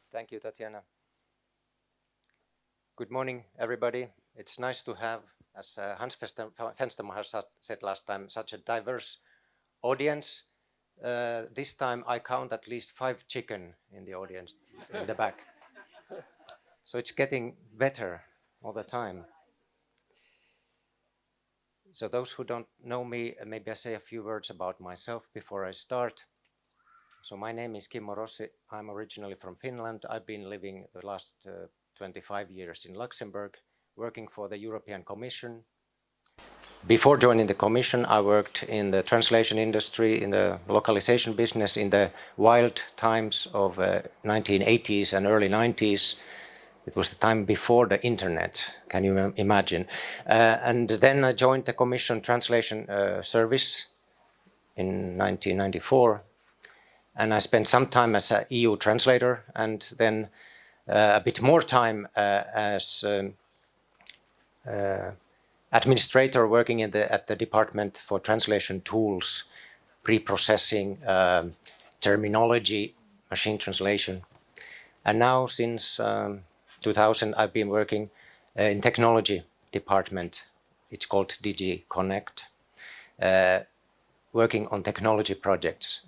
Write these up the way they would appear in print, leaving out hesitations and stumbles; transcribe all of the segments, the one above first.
Thank you, Tatiana. Good morning, everybody. It's nice to have, as Hans Fensterman has said last time, such a diverse audience. This time I count at least 5 chicken in the audience in the back. So it's getting better all the time. So those who don't know me, maybe I say a few words about myself before I start. So my name is Kimmo Rossi. I'm originally from Finland. I've been living the last 25 years in Luxembourg, working for the European Commission. Before joining the Commission, I worked in the translation industry, in the localization business in the wild times of 1980s and early 90s. It was the time before the internet, can you imagine? And then I joined the Commission Translation Service in 1994. And I spent some time as an EU translator and then a bit more time as administrator working at the Department for Translation Tools, pre-processing, terminology, machine translation. And now since 2000 I've been working in technology department. It's called DG Connect, working on technology projects.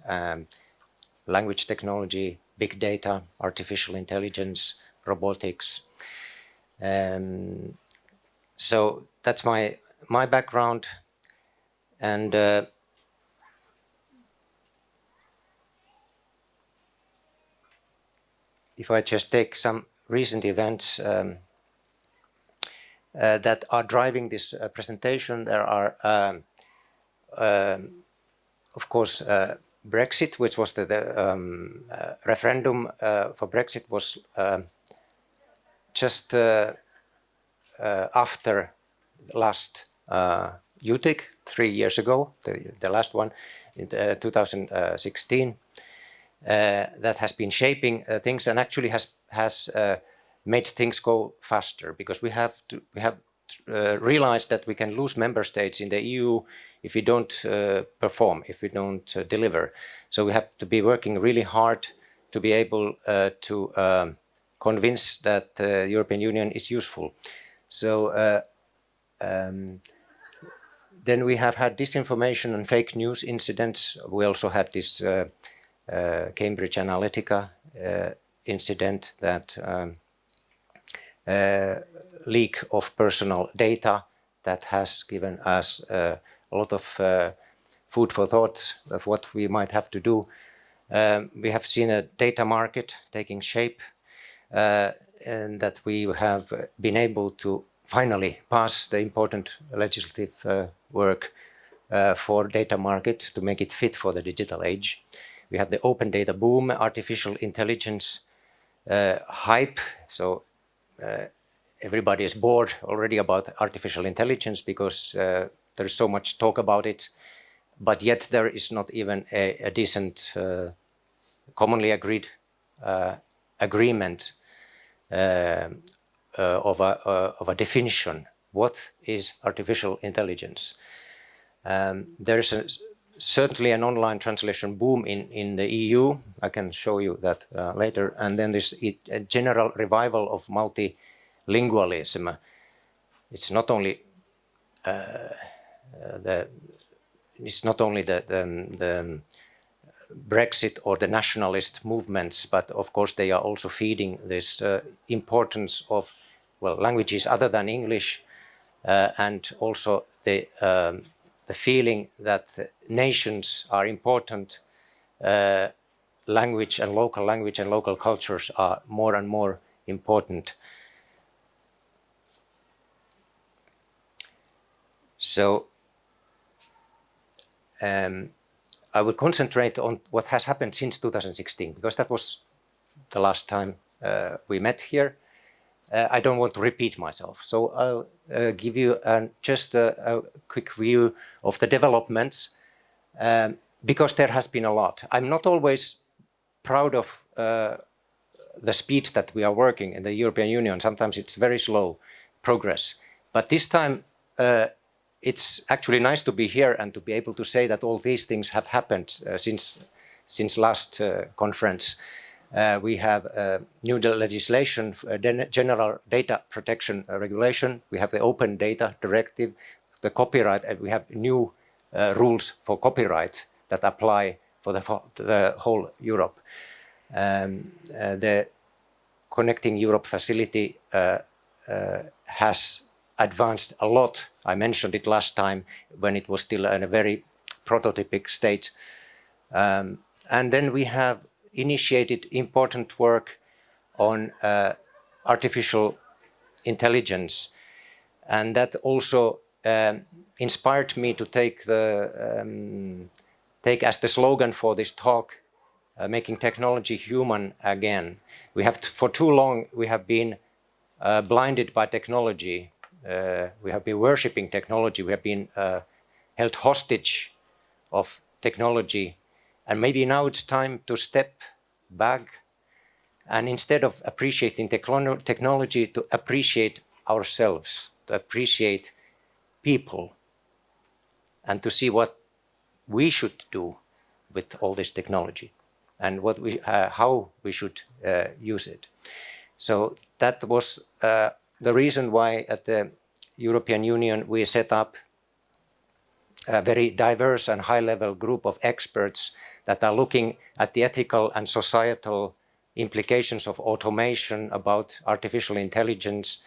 Language technology, big data, artificial intelligence, robotics. So that's my background. And if I just take some recent events that are driving this presentation, there are, of course, Brexit, which was the referendum for Brexit was just after last UTIC 3 years ago, the last one in 2016. That has been shaping things and actually has made things go faster, because we have realized that we can lose member states in the EU if we don't perform, if we don't deliver. So we have to be working really hard to be able to convince that the European Union is useful. So then we have had disinformation and fake news incidents. We also had this Cambridge Analytica incident, that leak of personal data that has given us a lot of food for thought of what we might have to do. We have seen a data market taking shape, and that we have been able to finally pass the important legislative work for data market to make it fit for the digital age. We have the open data boom, artificial intelligence hype. So everybody is bored already about artificial intelligence because there is so much talk about it, but yet there is not even a decent, commonly agreed agreement of a definition. What is artificial intelligence? There is certainly an online translation boom in the EU. I can show you that later. And then there's a general revival of multilingualism. It's not only the Brexit or the nationalist movements, but of course they are also feeding this importance of, well, languages other than English, and also the feeling that nations are important, language and local cultures are more and more important. So I will concentrate on what has happened since 2016, because that was the last time we met here. I don't want to repeat myself, so I'll give you just a quick view of the developments. because there has been a lot. I'm not always proud of the speed that we are working in the European Union. Sometimes it's very slow progress. But this time, it's actually nice to be here and to be able to say that all these things have happened since last conference. We have new legislation, general data protection regulation. We have the open data directive, the copyright, and we have new rules for copyright that apply for the whole Europe. The Connecting Europe facility has advanced a lot. I mentioned it last time when it was still in a very prototypic state. And then we have initiated important work on artificial intelligence. And that also inspired me to take as the slogan for this talk, making technology human again. For too long, we have been blinded by technology. We have been worshipping technology. We have been held hostage of technology. And maybe now it's time to step back and instead of appreciating technology, to appreciate ourselves, to appreciate people, and to see what we should do with all this technology and how we should use it. So that was the reason why at the European Union we set up a very diverse and high-level group of experts that are looking at the ethical and societal implications of automation, about artificial intelligence.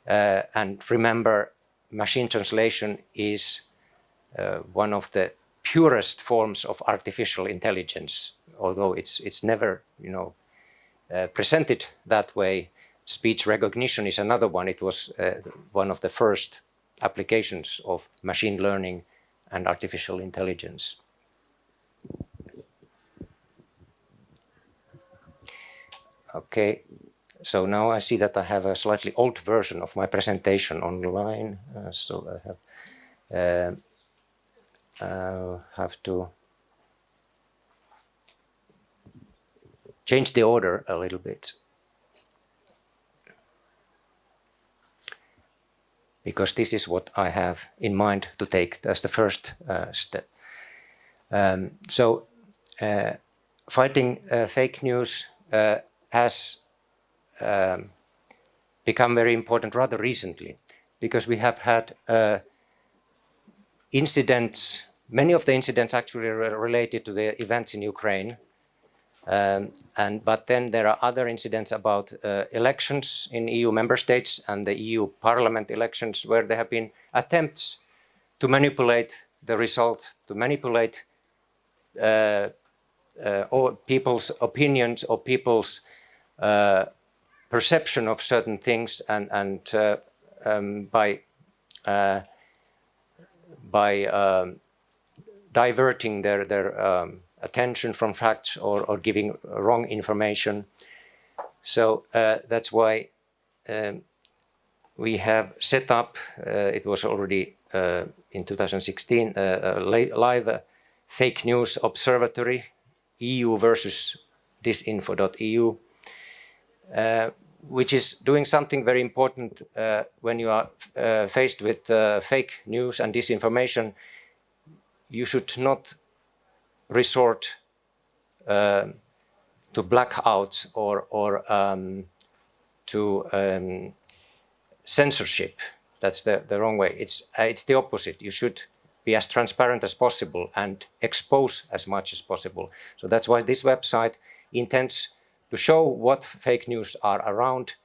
And remember, machine translation is one of the purest forms of artificial intelligence, although it's never, presented that way. Speech recognition is another one. It was one of the first applications of machine learning and artificial intelligence. Okay, so now I see that I have a slightly old version of my presentation online, so I have to change the order a little bit, because this is what I have in mind to take as the first step. Fighting fake news has become very important rather recently, because we have had incidents, many of the incidents actually related to the events in Ukraine. But then there are other incidents about elections in EU member states and the EU Parliament elections, where there have been attempts to manipulate the result, to manipulate people's opinions or people's perception of certain things, and by diverting their attention from facts or giving wrong information. So that's why we have set up, it was already in 2016, a live fake news observatory, EU versus disinfo.eu, which is doing something very important when you are faced with fake news and disinformation. You should not resort to blackouts or to censorship. That's the wrong way. It's the opposite. You should be as transparent as possible and expose as much as possible. So that's why this website intends to show what fake news are around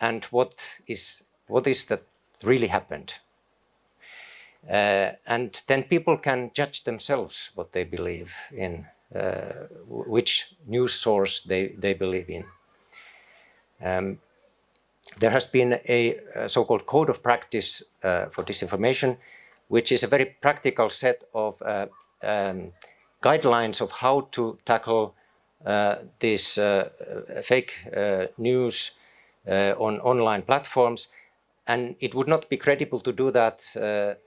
and what is that really happened. And then people can judge themselves what they believe in, which news source they believe in. There has been a so-called code of practice for disinformation, which is a very practical set of guidelines of how to tackle this fake news on online platforms. And it would not be credible to do that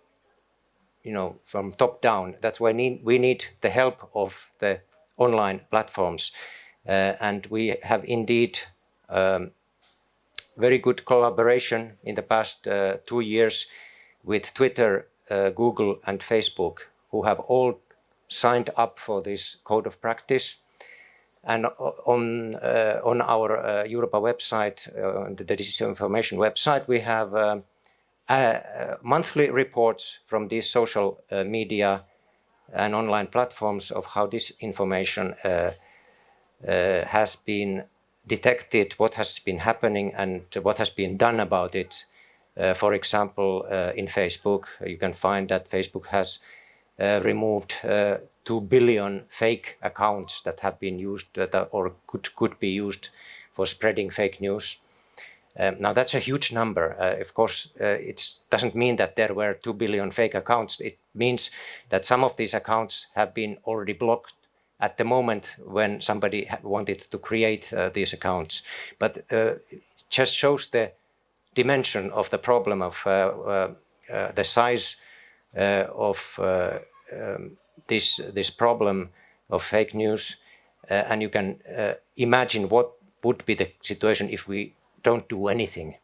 from top down. That's why we need the help of the online platforms. And we have indeed very good collaboration in the past 2 years with Twitter, Google, and Facebook, who have all signed up for this code of practice. And on our Europa website, the digital information website, we have monthly reports from these social media and online platforms of how this information has been detected, what has been happening, and what has been done about it. For example, in Facebook, you can find that Facebook has removed 2 billion fake accounts that have been used or could be used for spreading fake news. Now that's a huge number. Of course, it doesn't mean that there were 2 billion fake accounts. It means that some of these accounts have been already blocked at the moment when somebody wanted to create these accounts. But it just shows the dimension of the problem, of the size of this problem of fake news. And you can imagine what would be the situation if we don't do anything.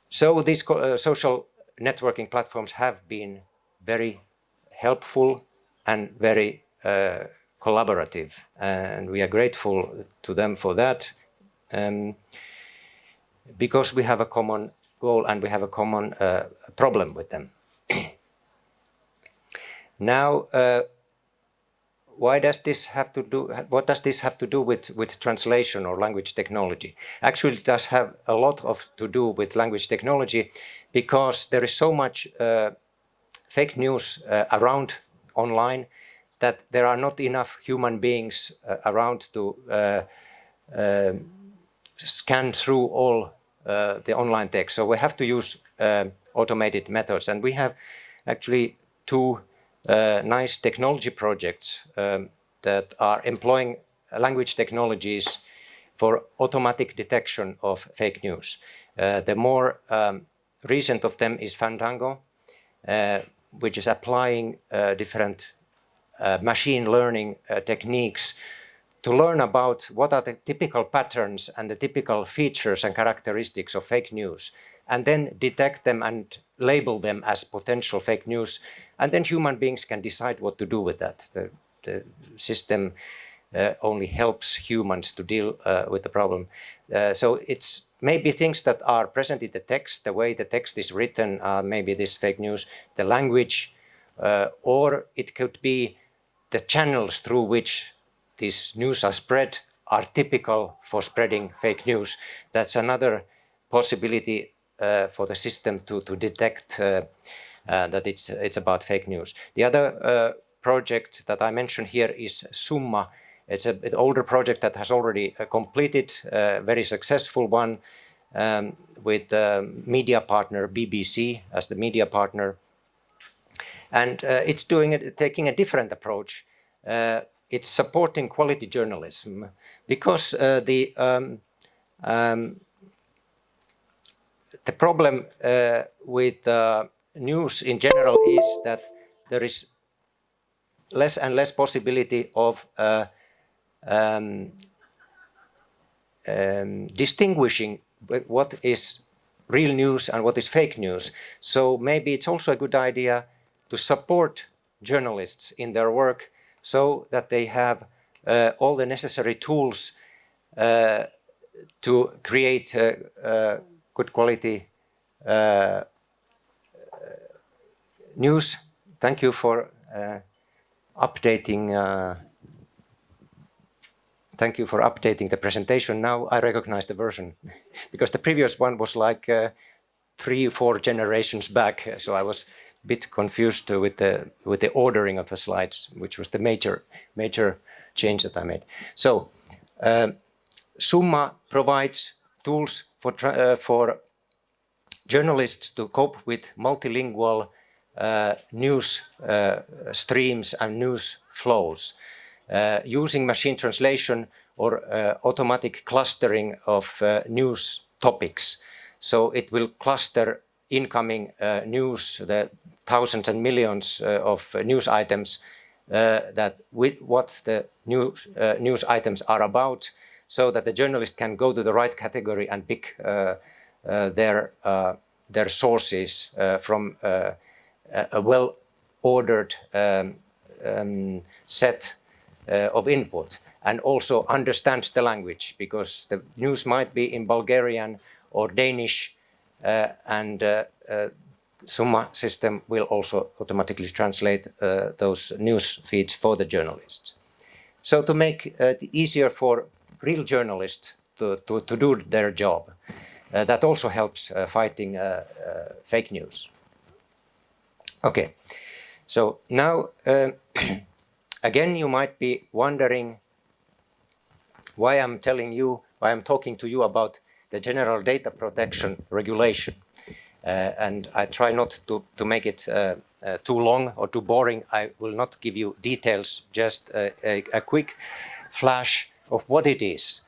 So these social networking platforms have been very helpful and very collaborative, and we are grateful to them for that, because we have a common goal and we have a common problem with them. Now, why does this have to do? What does this have to do with translation or language technology? Actually, it does have a lot to do with language technology, because there is so much fake news around online that there are not enough human beings around to scan through all the online text. So we have to use automated methods, and we have actually two nice technology projects that are employing language technologies for automatic detection of fake news. The more recent of them is Fandango, which is applying different machine learning techniques to learn about what are the typical patterns and the typical features and characteristics of fake news, and then detect them and label them as potential fake news. And then human beings can decide what to do with that. The system only helps humans to deal with the problem. So it's maybe things that are present in the text, the way the text is written, maybe this fake news, the language, or it could be the channels through which these news are spread are typical for spreading fake news. That's another possibility for the system to detect that it's about fake news. The other project that I mentioned here is Summa. It's an older project that has already completed, a very successful one, with media partner BBC as the media partner. And it's taking a different approach. It's supporting quality journalism, because the problem with news in general is that there is less and less possibility of distinguishing what is real news and what is fake news. So maybe it's also a good idea to support journalists in their work so that they have all the necessary tools to create good quality news. Thank you for updating. Thank you for updating the presentation. Now I recognize the version, because the previous one was like 3 or 4 generations back. So I was a bit confused with the ordering of the slides, which was the major change that I made. So Summa provides tools for journalists to cope with multilingual news streams and news flows, using machine translation or automatic clustering of news topics. So it will cluster incoming news, the thousands and millions of news items, what the news items are about, so that the journalist can go to the right category and pick their sources from a well-ordered set of input, and also understand the language, because the news might be in Bulgarian or Danish, and Summa system will also automatically translate those news feeds for the journalists. So to make it easier for real journalists to do their job, that also helps fighting fake news. Okay, so now again you might be wondering why I'm talking to you about the General Data Protection Regulation. And I try not to make it too long or too boring. I will not give you details, just a quick flash of what it is.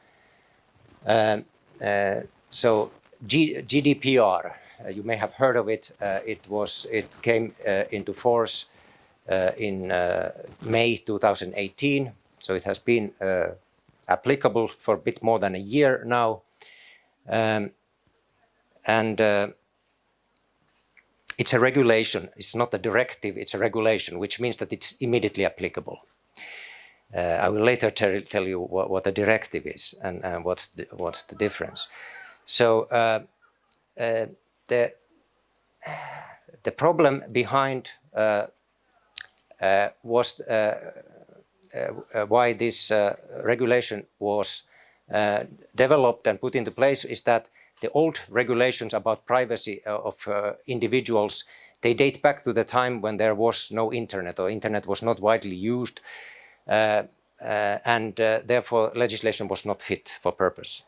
So GDPR, you may have heard of it. It came into force in May 2018. So it has been applicable for a bit more than a year now. It's a regulation. It's not a directive, it's a regulation, which means that it's immediately applicable. I will later tell you what a directive is and what's the difference. So the problem behind was why this regulation was developed and put into place is that the old regulations about privacy of individuals, they date back to the time when there was no internet, or internet was not widely used, and therefore legislation was not fit for purpose.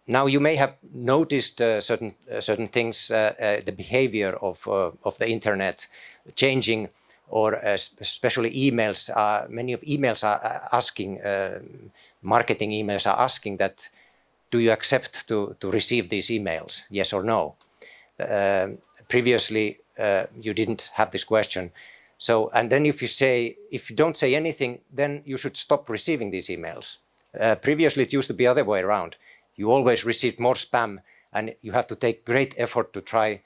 Now you may have noticed certain things, the behavior of the internet changing, or especially emails. Many of emails are asking, marketing emails are asking that, do you accept to receive these emails, yes or no? Previously, you didn't have this question. So, and then if you don't say anything, then you should stop receiving these emails. Previously, it used to be the other way around. You always received more spam, and you have to take great effort to try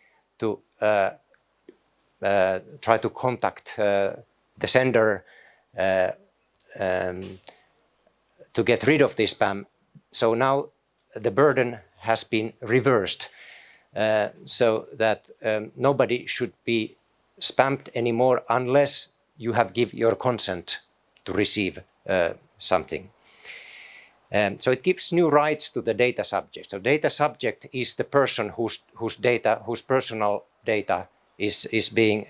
to contact the sender to get rid of this spam. So now the burden has been reversed, so that nobody should be spammed anymore unless you have given your consent to receive something. So it gives new rights to the data subject. So data subject is the person whose personal data is being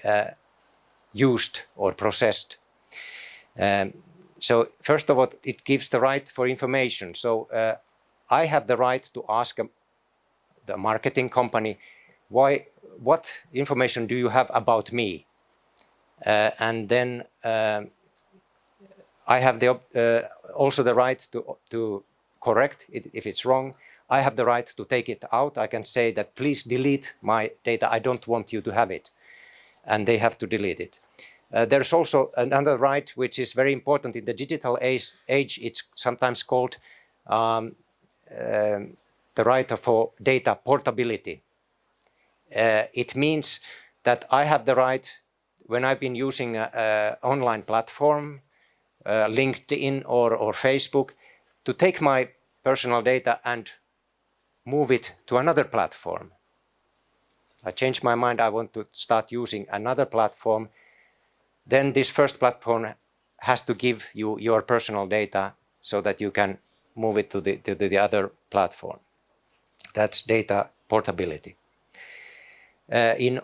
used or processed. So first of all, it gives the right for information. So I have the right to ask the marketing company, what information do you have about me? And then I have also the right to correct it if it's wrong. I have the right to take it out. I can say that please delete my data. I don't want you to have it. And they have to delete it. There's also another right which is very important in the digital age. It's sometimes called the right for data portability. It means that I have the right, when I've been using an online platform, LinkedIn or Facebook, to take my personal data and move it to another platform. I change my mind, I want to start using another platform. Then this first platform has to give you your personal data so that you can move it to the other platform. That's data portability. In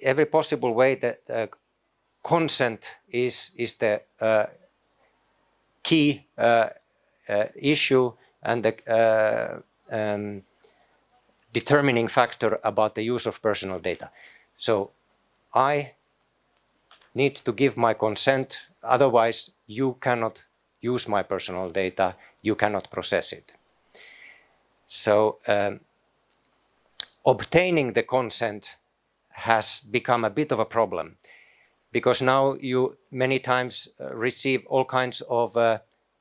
every possible way, that consent is the key issue and the determining factor about the use of personal data. So I need to give my consent, otherwise you cannot use my personal data, you cannot process it. So obtaining the consent has become a bit of a problem, because now you many times receive all kinds of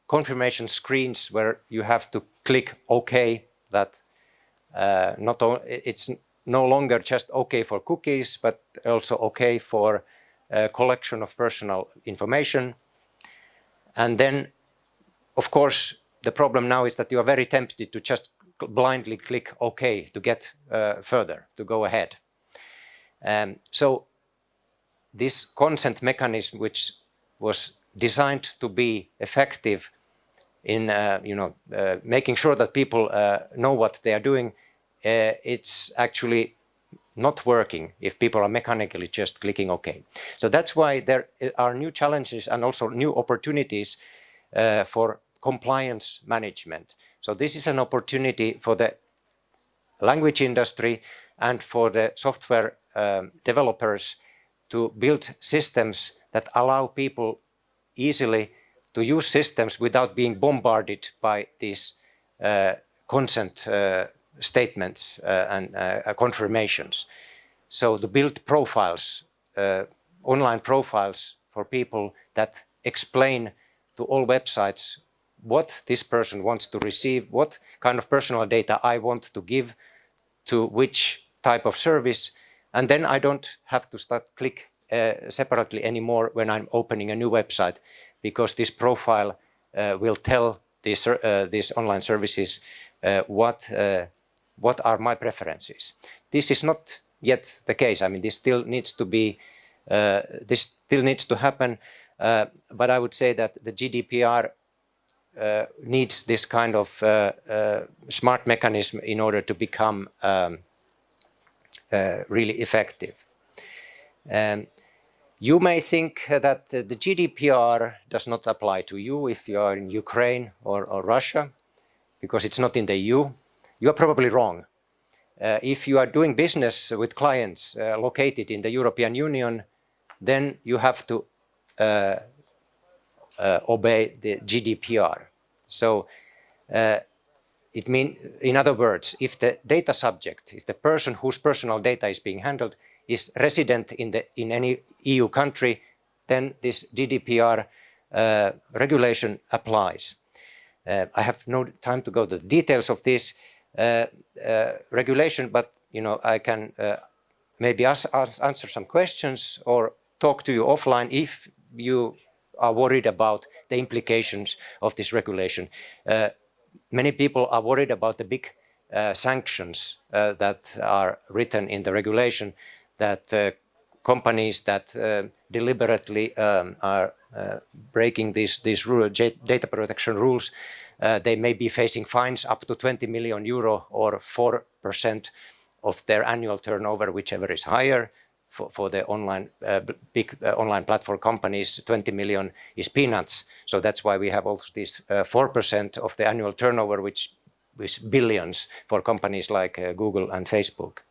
confirmation screens where you have to click OK, that it's no longer just OK for cookies, but also OK for collection of personal information. And then, of course, the problem now is that you are very tempted to just blindly click OK to get further, to go ahead. So this consent mechanism, which was designed to be effective in making sure that people know what they are doing, it's actually not working if people are mechanically just clicking OK. So that's why there are new challenges and also new opportunities for compliance management. So this is an opportunity for the language industry and for the software developers to build systems that allow people easily to use systems without being bombarded by these consent statements and confirmations. So to build profiles, online profiles for people that explain to all websites what this person wants to receive, what kind of personal data I want to give to which type of service, and then I don't have to start click separately anymore when I'm opening a new website, because this profile will tell these online services what are my preferences. This is not yet the case. I mean, this still needs to be, this still needs to happen, but I would say that the GDPR needs this kind of smart mechanism in order to become really effective. You may think that the GDPR does not apply to you if you are in Ukraine or Russia, because it's not in the EU. You are probably wrong. If you are doing business with clients located in the European Union, then you have to obey the GDPR. So it means, in other words, if the data subject, if the person whose personal data is being handled is resident in any EU country, then this GDPR regulation applies. I have no time to go to the details of this regulation, but I can maybe answer some questions or talk to you offline if you are worried about the implications of this regulation. Many people are worried about the big sanctions that are written in the regulation, that companies that deliberately are breaking these data protection rules, they may be facing fines up to 20 million euro or 4% of their annual turnover, whichever is higher. For the big online platform companies, 20 million is peanuts. So that's why we have also this 4% of the annual turnover, which is billions for companies like Google and Facebook.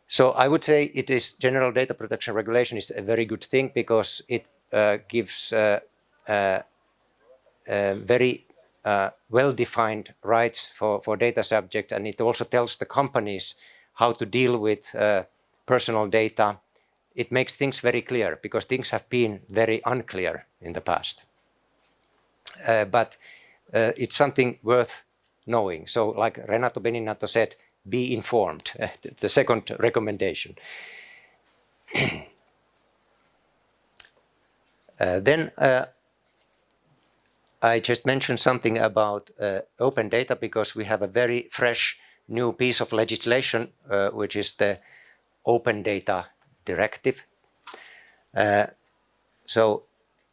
So I would say it is general data protection regulation is a very good thing, because it gives very well-defined rights for data subjects, and it also tells the companies how to deal with personal data. It makes things very clear, because things have been very unclear in the past. But it's something worth knowing. So like Renato Beninato said, be informed. The second recommendation. Then I just mentioned something about open data, because we have a very fresh new piece of legislation, which is the Open Data Directive. So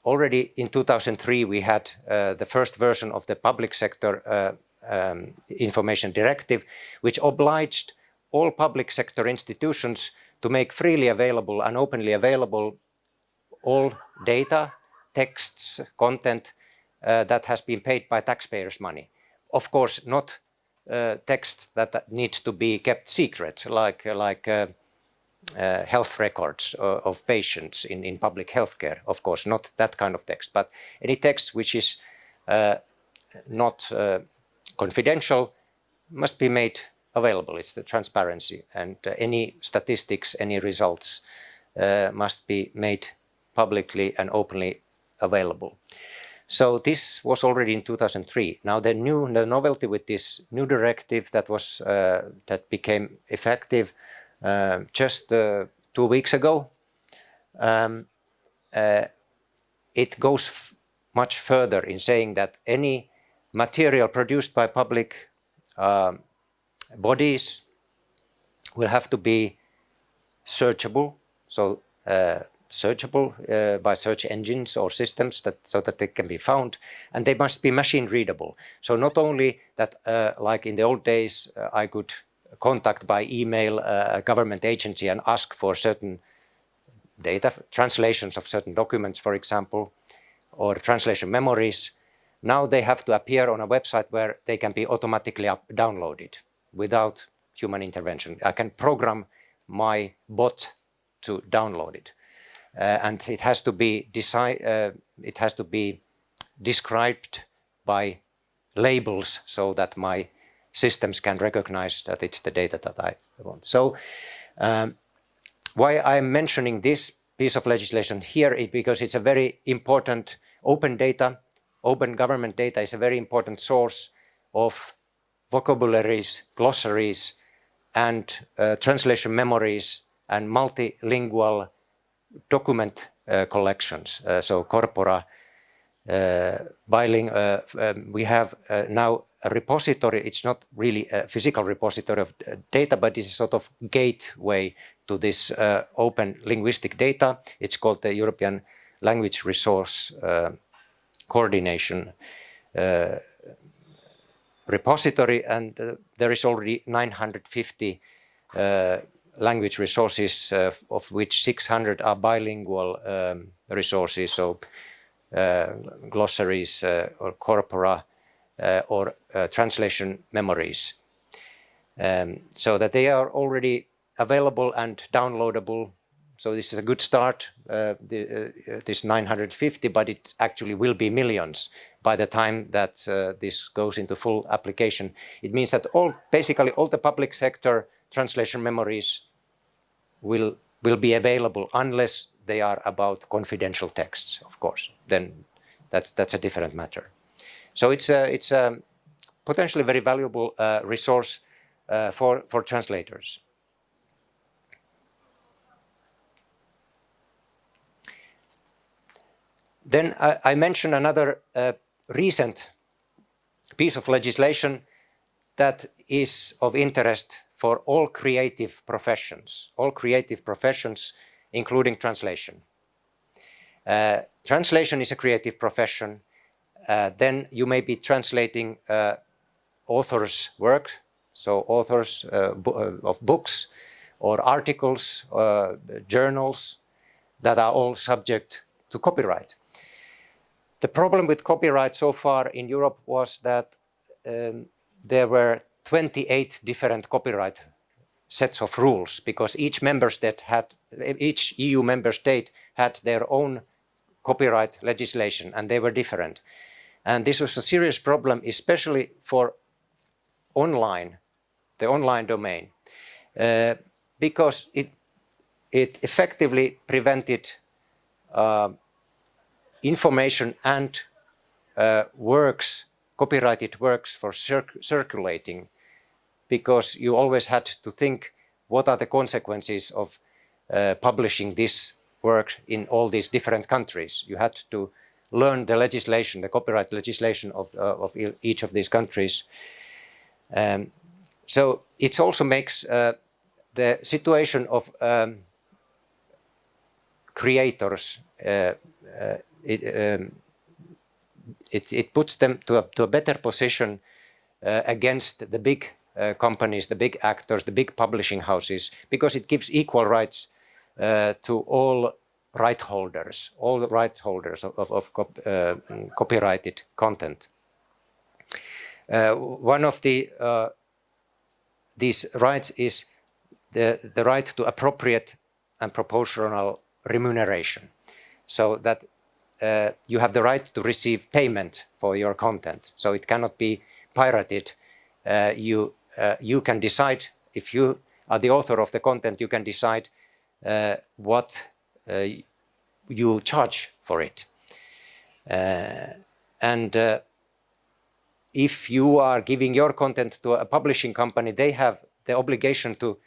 already in 2003 we had the first version of the public sector information directive, which obliged all public sector institutions to make freely available and openly available all data, texts, content that has been paid by taxpayers' money. Of course, not text that needs to be kept secret, like health records of patients in public healthcare. Of course, not that kind of text, but any text which is not confidential must be made available. It's the transparency, and any statistics, any results must be made publicly and openly available. So this was already in 2003. Now the novelty with this new directive that became effective just 2 weeks ago, it goes much further in saying that any material produced by public bodies will have to be searchable, so searchable by search engines or systems so that they can be found, and they must be machine readable. So not only that, like in the old days, I could contact by email a government agency and ask for certain data, translations of certain documents, for example, or translation memories. Now they have to appear on a website where they can be automatically downloaded without human intervention. I can program my bot to download it, and it has to be described by labels so that my systems can recognize that it's the data that I want. So why I'm mentioning this piece of legislation here is because it's a very important open data. Open government data is a very important source of vocabularies, glossaries, and translation memories and multilingual document collections. So corpora, bilingual. We have now a repository. It's not really a physical repository of data, but it's a sort of gateway to this open linguistic data. It's called the European Language Resource Coordination repository, and there is already 950 language resources, of which 600 are bilingual resources, so glossaries or corpora or translation memories, so that they are already available and downloadable. So this is a good start, this 950, but it actually will be millions by the time that this goes into full application. It means that basically all the public sector translation memories will be available, unless they are about confidential texts, of course. Then that's a different matter. So it's a potentially very valuable resource for translators. Then I mention another recent piece of legislation that is of interest for all creative professions, including translation. Translation is a creative profession. Then you may be translating authors' work, so authors of books or articles, journals, that are all subject to copyright. The problem with copyright so far in Europe was that there were 28 different copyright sets of rules, because each EU member state had their own copyright legislation, and they were different. And this was a serious problem, especially for the online domain, because it effectively prevented information and copyrighted works for circulating, because you always had to think, what are the consequences of publishing this work in all these different countries? You had to learn the legislation, the copyright legislation of each of these countries. So it also makes the situation of creators, it puts them to a better position against the big companies, the big actors, the big publishing houses, because it gives equal rights to all right holders of copyrighted content. One of these rights is the right to appropriate and proportional remuneration, so that you have the right to receive payment for your content, so it cannot be pirated. You you can decide, if you are the author of the content, you can decide what you charge for it. And if you are giving your content to a publishing company, they have the obligation to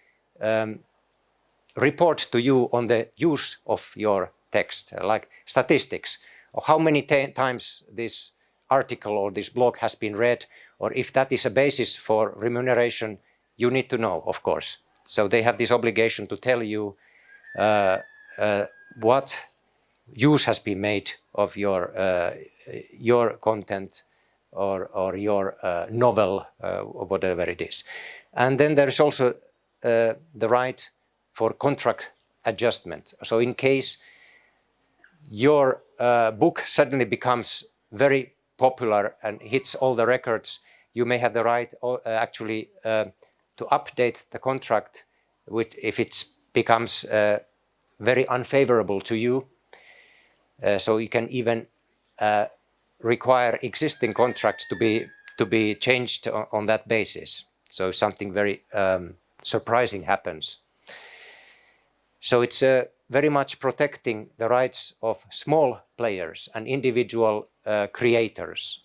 report to you on the use of your text, like statistics, or how many times this article or this blog has been read, or if that is a basis for remuneration, you need to know, of course. So they have this obligation to tell you what use has been made of your content or your novel, or whatever it is. And then there is also the right for contract adjustment. So in case your book suddenly becomes very popular and hits all the records, you may have the right actually to update the contract if it becomes very unfavorable to you. So you can even require existing contracts to be changed on that basis. So something very surprising happens. So it's very much protecting the rights of small players and individual creators.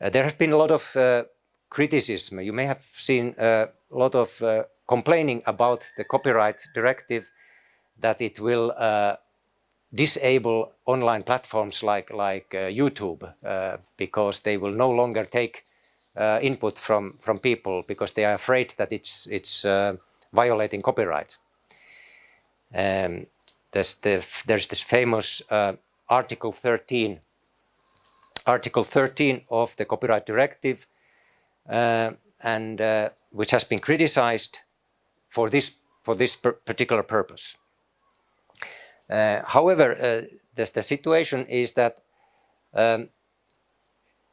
There has been a lot of criticism. You may have seen a lot of complaining about the copyright directive, that it will disable online platforms like YouTube because they will no longer take input from people because they are afraid that it's violating copyright. There's this famous Article 13 of the Copyright Directive, and which has been criticized for this particular purpose. However, the situation is that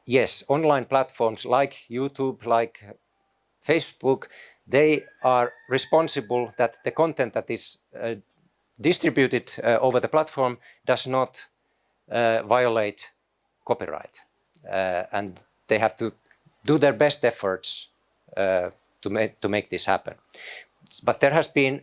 yes, online platforms like YouTube, like Facebook, they are responsible that the content that is distributed over the platform does not violate copyright, and they have to do their best efforts to make this happen. But there has been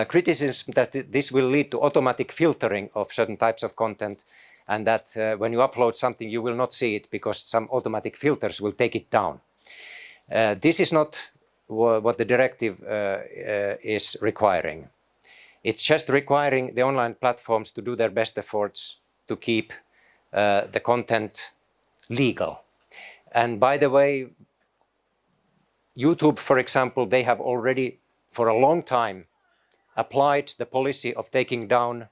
criticism that this will lead to automatic filtering of certain types of content, and that when you upload something you will not see it because some automatic filters will take it down. This is not what the directive is requiring. It's just requiring the online platforms to do their best efforts to keep the content legal. And by the way, YouTube, for example, they have already for a long time applied the policy of taking down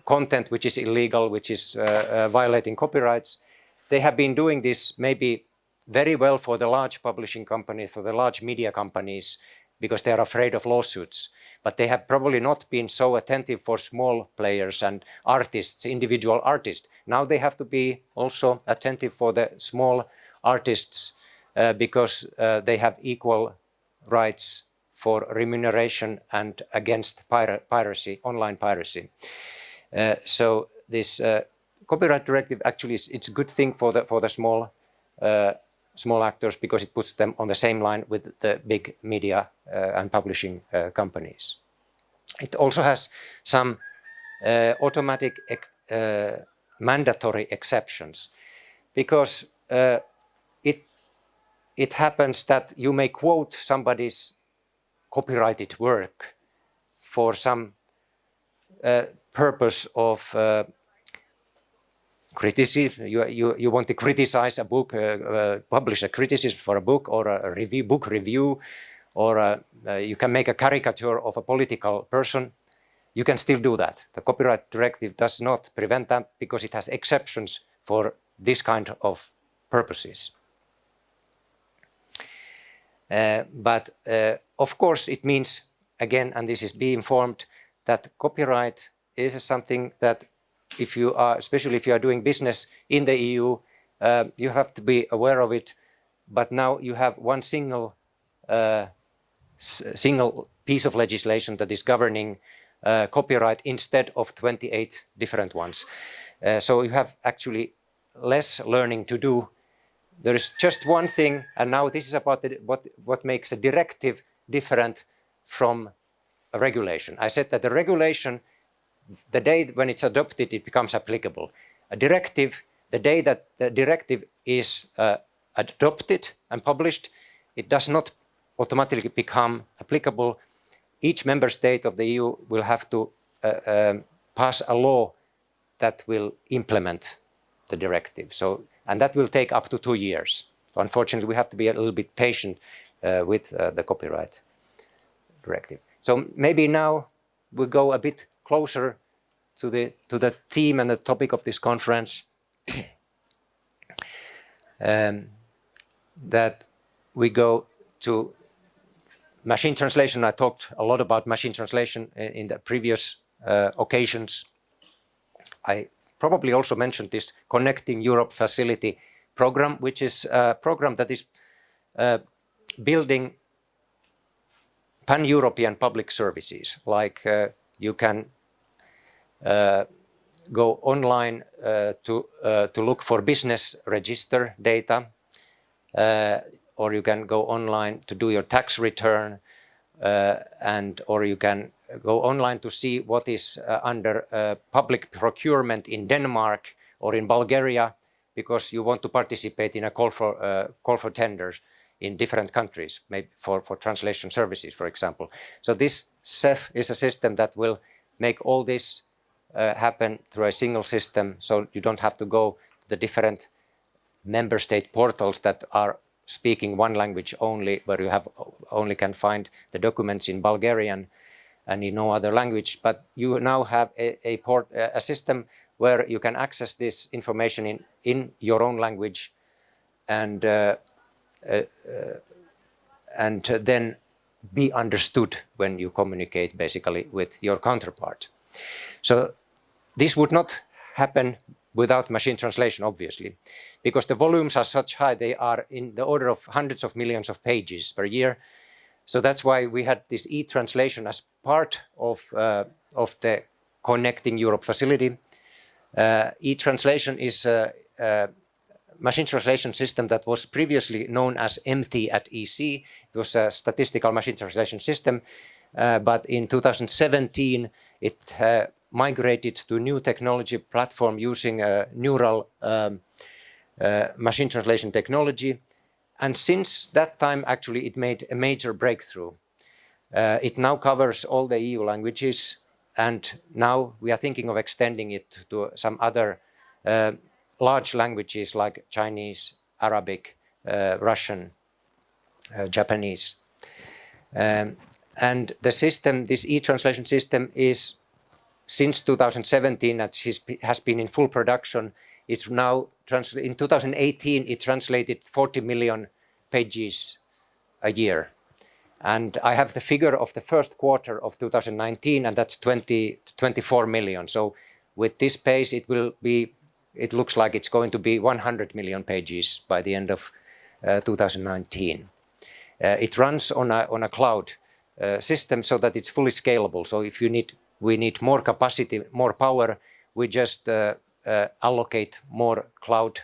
content which is illegal, which is violating copyrights. They have been doing this maybe very well for the large publishing companies, for the large media companies, because they are afraid of lawsuits. But they have probably not been so attentive for small players and artists, individual artists. Now they have to be also attentive for the small artists because they have equal rights for remuneration and against piracy, online piracy. So this copyright directive actually it's a good thing for the small actors because it puts them on the same line with the big media and publishing companies. It also has some automatic mandatory exceptions, because it happens that you may quote somebody's copyrighted work for some purpose of criticism. You want to criticize a book, publish a criticism for a book or a book review, or you can make a caricature of a political person. You can still do that. The copyright directive does not prevent that because it has exceptions for this kind of purposes. But of course it means, again, and this is be informed, that copyright is something that if you are, especially if you are doing business in the EU, you have to be aware of it. But now you have one single piece of legislation that is governing copyright instead of 28 different ones. So you have actually less learning to do there is just one thing, and now this is about what makes a directive different from a regulation. I said that the regulation, the day when it's adopted, it becomes applicable. A directive, the day that the directive is adopted and published, it does not automatically become applicable. Each member state of the EU will have to pass a law that will implement the directive. So, and that will take up to 2 years. So unfortunately, we have to be a little bit patient with the copyright directive. So maybe now we go a bit closer to the theme and the topic of this conference. That we go to machine translation. I talked a lot about machine translation in the previous occasions. I probably also mentioned this Connecting Europe Facility program, which is a program that is building pan-European public services. Like you can go online to look for business register data, or you can go online to do your tax return, or you can go online to see what is under public procurement in Denmark or in Bulgaria, because you want to participate in a call for tenders in different countries, maybe for translation services, for example. So this CEF is a system that will make all this happen through a single system, so you don't have to go to the different member state portals that are speaking one language only, where you only can find the documents in Bulgarian and in no other language. But you now have a system where you can access this information in your own language, and then be understood when you communicate basically with your counterpart. So this would not happen without machine translation, obviously, because the volumes are such high. They are in the order of hundreds of millions of pages per year. So that's why we had this e-translation as part of the Connecting Europe facility. E-translation is a machine translation system that was previously known as MT at EC. It was a statistical machine translation system, but in 2017 it migrated to a new technology platform using neural machine translation technology. And since that time, actually, it made a major breakthrough. It now covers all the EU languages, and now we are thinking of extending it to some other large languages like Chinese, Arabic, Russian, Japanese. And the system, this e-translation system, is since 2017 that has been in full production. It's now, in 2018, it translated 40 million pages a year. And I have the figure of the first quarter of 2019, and that's 24 million. So with this pace, it looks like it's going to be 100 million pages by the end of 2019. It runs on a cloud system so that it's fully scalable. So if we need more capacity, more power, we just allocate more cloud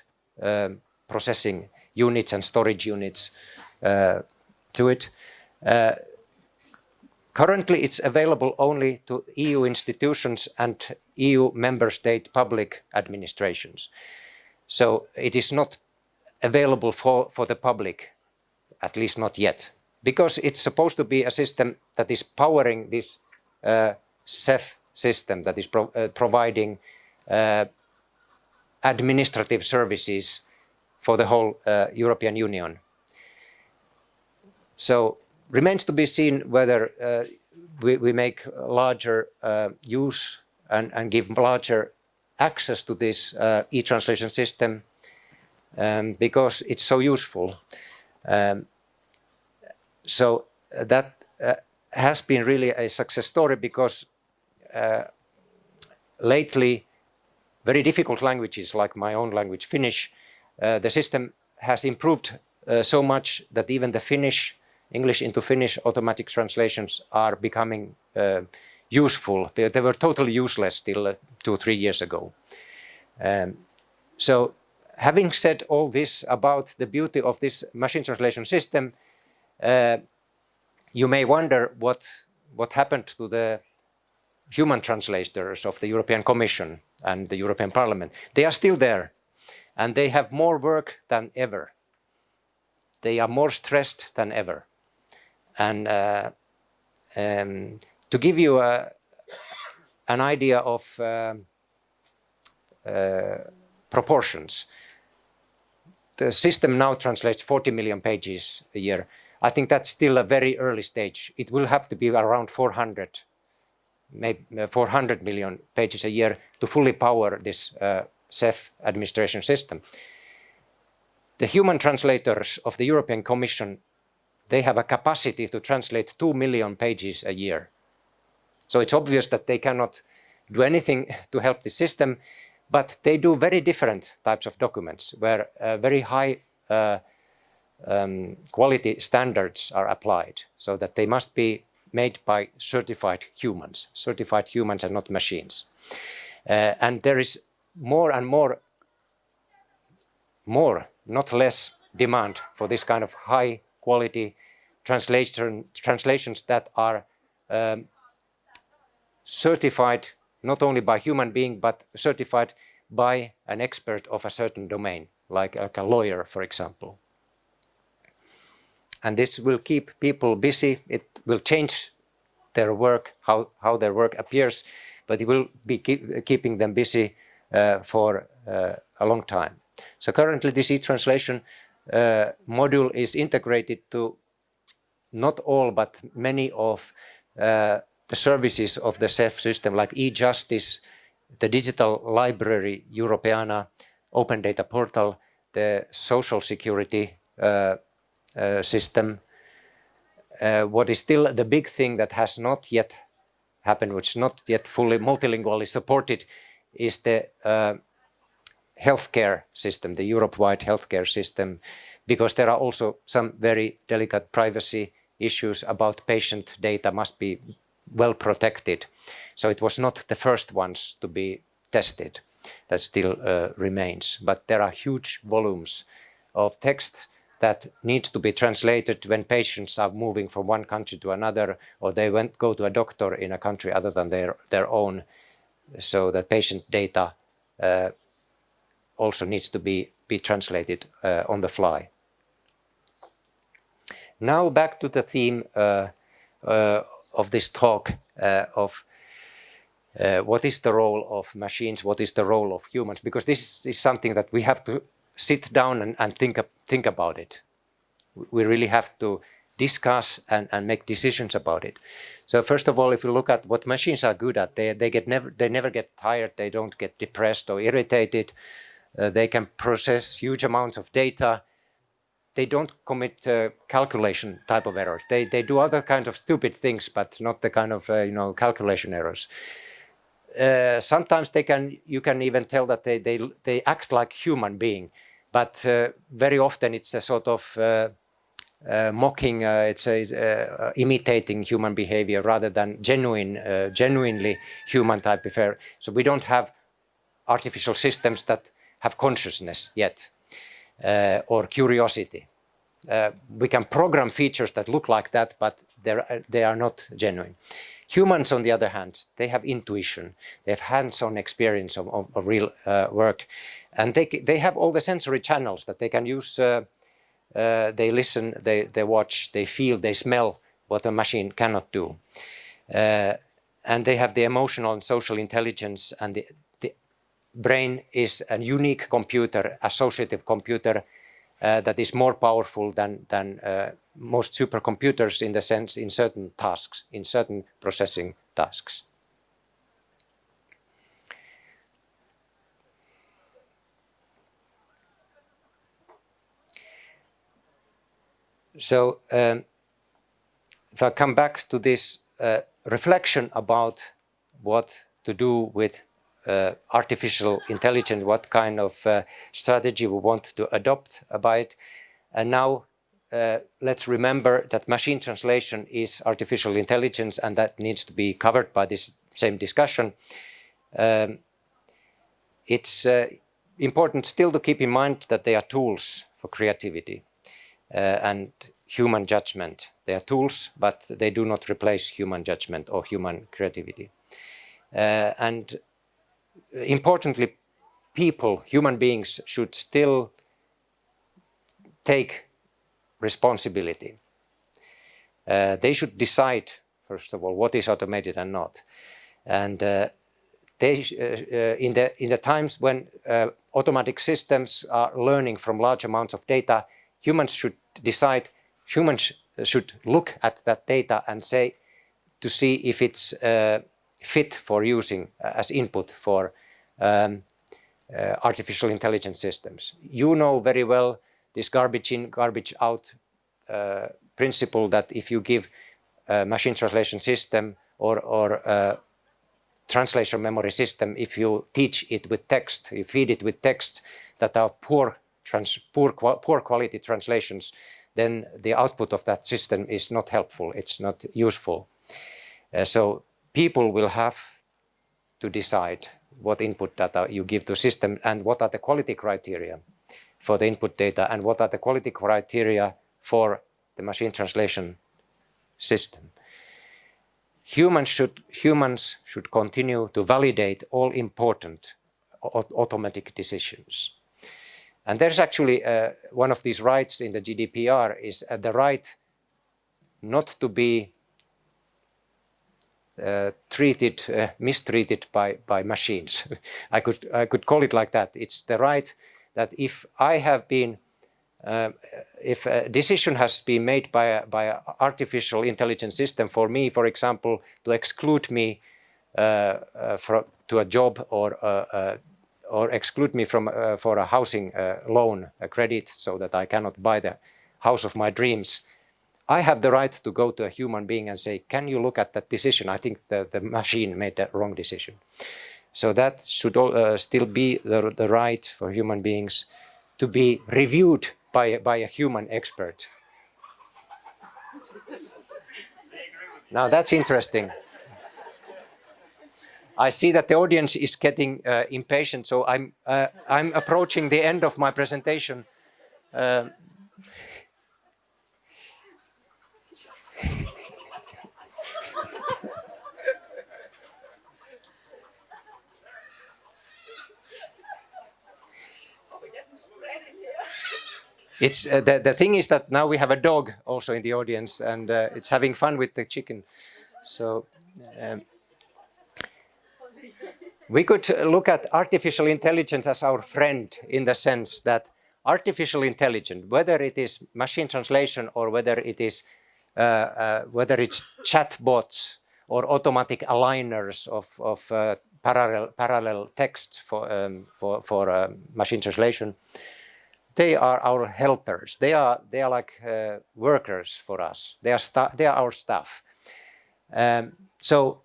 processing units and storage units to it. Currently, it's available only to EU institutions and EU member state public administrations. So it is not available for the public, at least not yet, because it's supposed to be a system that is powering this CEF system, that is providing administrative services for the whole European Union. So remains to be seen whether we make larger use and give larger access to this e-translation system, because it's so useful. So that has been really a success story, because lately very difficult languages like my own language, Finnish, the system has improved so much that even the English into Finnish automatic translations are becoming useful. They were totally useless till 2 or 3 years ago. So Having said all this about the beauty of this machine translation system, you may wonder what happened to the human translators of the European Commission and the European Parliament. They are still there, and they have more work than ever. They are more stressed than ever. And to give you an idea of proportions, the system now translates 40 million pages a year. I think that's still a very early stage. It will have to be around 400, maybe 400 million pages a year to fully power this CEF administration system. The human translators of the European Commission, they have a capacity to translate 2 million pages a year. So it's obvious that they cannot do anything to help the system, but they do very different types of documents where very high quality standards are applied, so that they must be made by certified humans and not machines. And there is more and more, not less, demand for this kind of high quality translations that are certified not only by human being, but certified by an expert of a certain domain, like a lawyer, for example. And this will keep people busy. It will change their work, how their work appears, but it will be keeping them busy for a long time. So currently this e-translation module is integrated to not all, but many of the services of the CEF system, like e-justice, the digital library Europeana, open data portal, the social security system. What is still the big thing that has not yet happened, which is not yet fully multilingually supported, is the healthcare system, the Europe-wide healthcare system, because there are also some very delicate privacy issues about patient data must be well protected. So it was not the first ones to be tested. That still remains. But there are huge volumes of text that needs to be translated when patients are moving from one country to another, or they go to a doctor in a country other than their own. So that patient data also needs to be translated on the fly. Now back to the theme of this talk of what is the role of machines, what is the role of humans, because this is something that we have to sit down and think about it. We really have to discuss and make decisions about it. So first of all, if you look at what machines are good at, they never get tired, they don't get depressed or irritated, they can process huge amounts of data. They don't commit calculation type of errors. They do other kind of stupid things, but not the kind of calculation errors. Sometimes you can even tell that they act like human being, but very often it's a sort of mocking, imitating human behavior rather than genuinely human type of error. So we don't have artificial systems that have consciousness yet. Or curiosity. We can program features that look like that, but they are not genuine. Humans, on the other hand, they have intuition. They have hands-on experience of real work. And they have all the sensory channels that they can use. They listen, they watch, they feel, they smell what a machine cannot do. And they have the emotional and social intelligence, and the brain is a unique computer, associative computer, that is more powerful than most supercomputers in the sense in certain tasks, in certain processing tasks. So if I come back to this reflection about what to do with artificial intelligence, what kind of strategy we want to adopt by it. And now let's remember that machine translation is artificial intelligence, and that needs to be covered by this same discussion. It's important still to keep in mind that they are tools for creativity and human judgment. They are tools, but they do not replace human judgment or human creativity. And importantly, people, human beings, should still take responsibility. They should decide, first of all, what is automated and not. And in the times when automatic systems are learning from large amounts of data, humans should decide, humans should look at that data and say, to see if it's fit for using as input for artificial intelligence systems. You know very well this garbage in, garbage out principle, that if you give a machine translation system or translation memory system, if you teach it with text, you feed it with text that are poor quality translations, then the output of that system is not helpful, it's not useful. So people will have to decide what input data you give to system and what are the quality criteria for the input data and what are the quality criteria for the machine translation system. Humans should continue to validate all important automatic decisions. And there's actually one of these rights in the GDPR is the right not to be mistreated by machines. I could call it like that. It's the right that if I have been, if a decision has been made by an artificial intelligence system for me, for example, to exclude me to a job or exclude me from for a housing loan, a credit, so that I cannot buy the house of my dreams, I have the right to go to a human being and say, can you look at that decision? I think the machine made the wrong decision. So that should still be the right for human beings to be reviewed by a human expert. Now that's interesting. I see that the audience is getting impatient, so I'm approaching the end of my presentation. It's the thing is that now we have a dog also in the audience, and it's having fun with the chicken. So we could look at artificial intelligence as our friend in the sense that artificial intelligence, whether it is machine translation or whether it's chatbots or automatic aligners of parallel text for machine translation, they are our helpers. They are like workers for us. They are our staff. So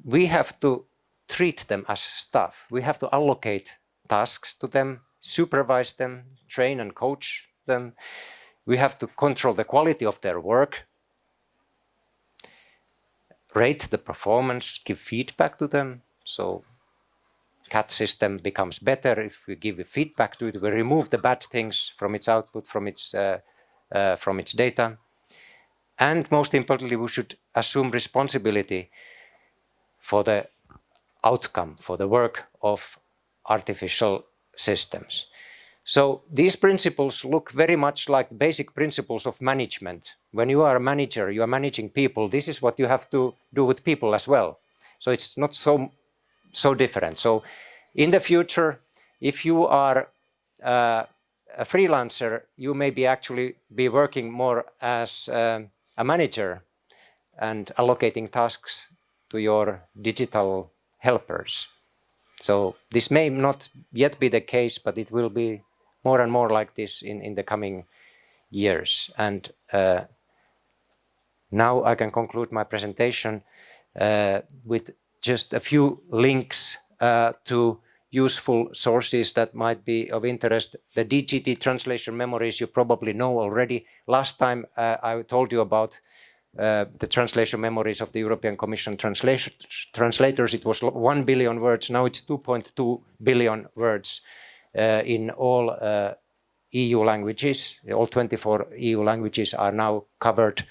we have to treat them as staff. We have to allocate tasks to them, supervise them, train and coach them. We have to control the quality of their work, rate the performance, give feedback to them. So CAT system becomes better if we give feedback to it. We remove the bad things from its output, from its data. And most importantly, we should assume responsibility for the outcome, for the work of artificial systems. So these principles look very much like basic principles of management. When you are a manager, you are managing people. This is what you have to do with people as well. So it's not so different. So in the future, if you are a freelancer, you may actually be working more as a manager and allocating tasks to your digital helpers. So this may not yet be the case, but it will be more and more like this in the coming years. And now I can conclude my presentation with just a few links to useful sources that might be of interest. The DGT translation memories you probably know already. Last time I told you about the translation memories of the European Commission translators. It was 1 billion words, now it's 2.2 billion words. in all EU languages. All 24 EU languages are now covered,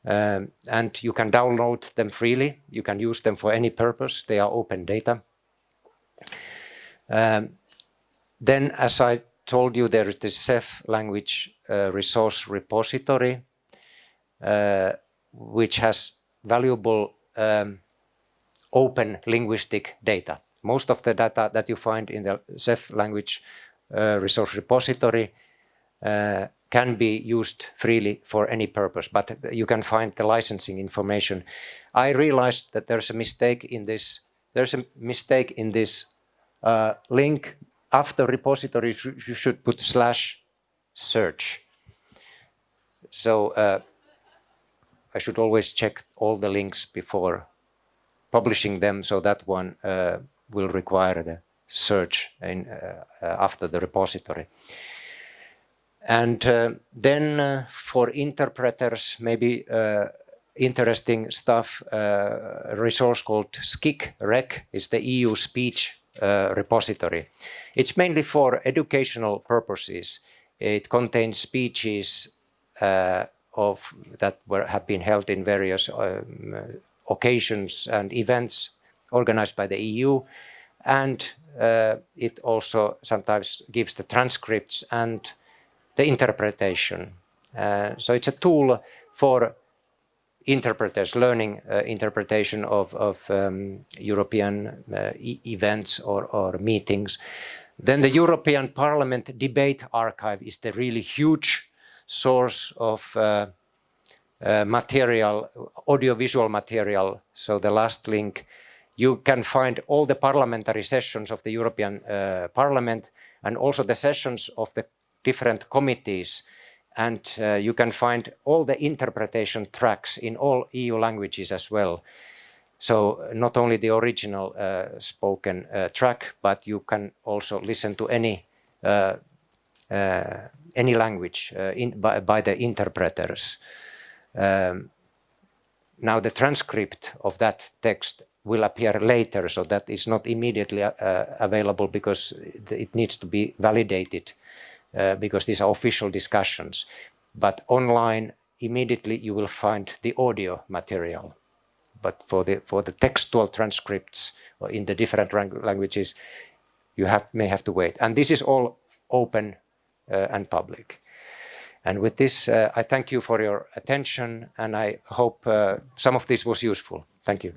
and you can download them freely. You can use them for any purpose. They are open data. Then, as I told you, there is this CEF language resource repository, which has valuable open linguistic data. Most of the data that you find in the CEF language resource repository can be used freely for any purpose, but you can find the licensing information. I realized that there's a mistake in this. There's a mistake in this link. After repository, you should put /search. So I should always check all the links before publishing them, so that one will require the search after the repository. And then for interpreters, maybe interesting stuff, a resource called SKIC-REC is the EU speech repository. It's mainly for educational purposes. It contains speeches that have been held in various occasions and events organized by the EU, and it also sometimes gives the transcripts and the interpretation. So it's a tool for interpreters learning interpretation of European events or meetings. Then the European Parliament Debate Archive is the really huge source of material, audiovisual material. So the last link, you can find all the parliamentary sessions of the European Parliament and also the sessions of the different committees, and you can find all the interpretation tracks in all EU languages as well. So not only the original spoken track, but you can also listen to any language by the interpreters. Now the transcript of that text will appear later, so that is not immediately available because it needs to be validated. Because these are official discussions, but online immediately you will find the audio material. But for the textual transcripts in the different languages, you may have to wait. And this is all open and public. And with this, I thank you for your attention, and I hope some of this was useful. Thank you.